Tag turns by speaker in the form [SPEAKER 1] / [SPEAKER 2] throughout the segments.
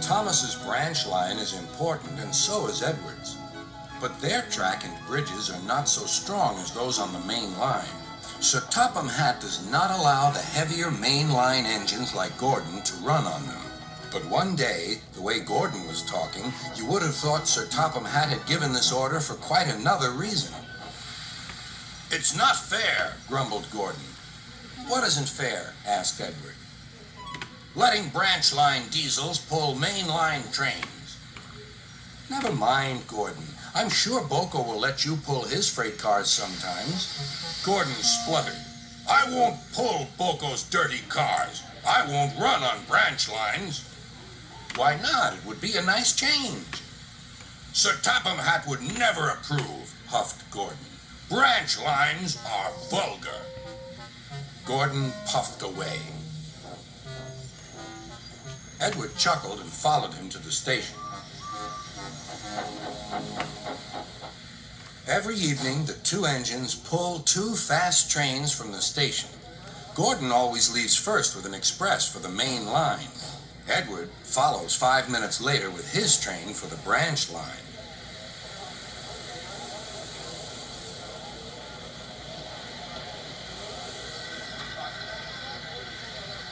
[SPEAKER 1] Thomas's branch line is important, and so is Edward's. But their track and bridges are not so strong as those on the main line. Sir Topham Hatt does not allow the heavier main line engines like Gordon to run on them. But one day, the way Gordon was talking, you would have thought Sir Topham Hatt had given this order for quite another reason. "It's not fair," grumbled Gordon. "What isn't fair?" asked Edward. "Letting branch line diesels pull main line trains." "Never mind, Gordon. I'm sure Boko will let you pull his freight cars sometimes." Gordon spluttered. "I won't pull Boko's dirty cars. I won't run on branch lines." "Why not? It would be a nice change." "Sir Topham Hatt would never approve," huffed Gordon. "Branch lines are vulgar." Gordon puffed away. Edward chuckled and followed him to the station. Every evening, the two engines pull two fast trains from the station. Gordon always leaves first with an express for the main line. Edward follows 5 minutes later with his train for the branch line.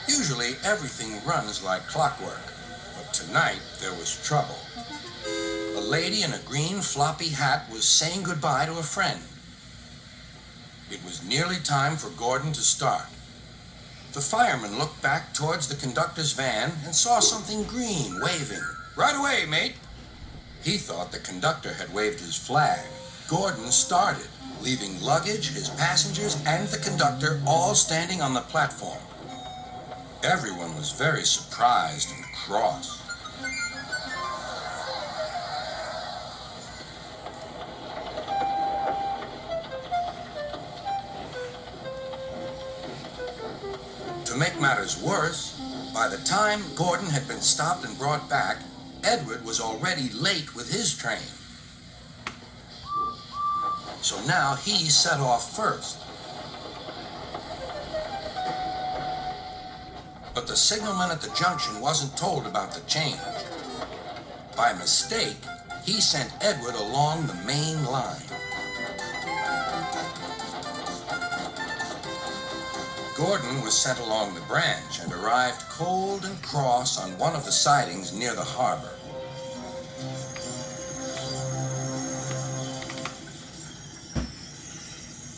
[SPEAKER 1] Usually, everything runs like clockwork, but tonight there was trouble. A lady in a green floppy hat was saying goodbye to a friend. It was nearly time for Gordon to start. The fireman looked back towards the conductor's van and saw something green waving. "Right away, mate." He thought the conductor had waved his flag. Gordon started, leaving luggage, his passengers, and the conductor all standing on the platform. Everyone was very surprised and cross. To make matters worse, by the time Gordon had been stopped and brought back, Edward was already late with his train. So now he set off first. But the signalman at the junction wasn't told about the change. By mistake, he sent Edward along the main line. Gordon was sent along the branch and arrived cold and cross on one of the sidings near the harbor.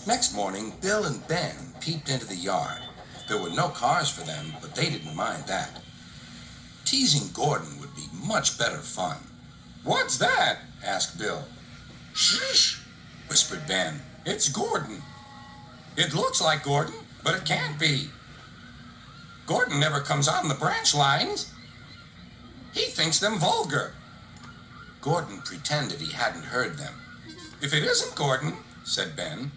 [SPEAKER 1] Next morning, Bill and Ben peeped into the yard. There were no cars for them, but they didn't mind that. Teasing Gordon would be much better fun. "What's that?" asked Bill. "Shh," whispered Ben. "It's Gordon." "It looks like Gordon, but it can't be. Gordon never comes on the branch lines. He thinks them vulgar." Gordon pretended he hadn't heard them. "If it isn't Gordon," said Ben,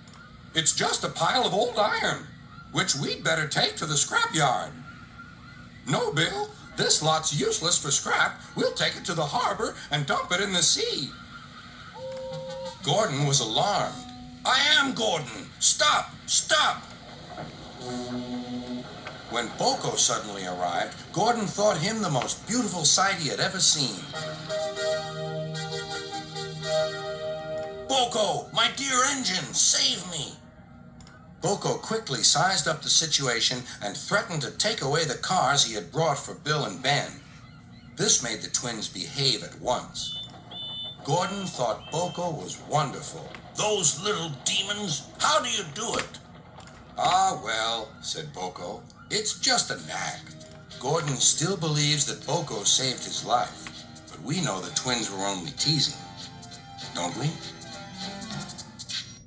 [SPEAKER 1] "it's just a pile of old iron, which we'd better take to the scrap yard." "No, Bill, this lot's useless for scrap. We'll take it to the harbor and dump it in the sea." Gordon was alarmed. "I am Gordon. Stop! Stop!" When Boko suddenly arrived, Gordon thought him the most beautiful sight he had ever seen. "Boko, my dear engine, save me!" Boko quickly sized up the situation and threatened to take away the cars he had brought for Bill and Ben. This made the twins behave at once. Gordon thought Boko was wonderful. "Those little demons, how do you do it?" "Ah, well," said Boko, "it's just an act." Gordon still believes that Boko saved his life, but we know the twins were only teasing, don't we?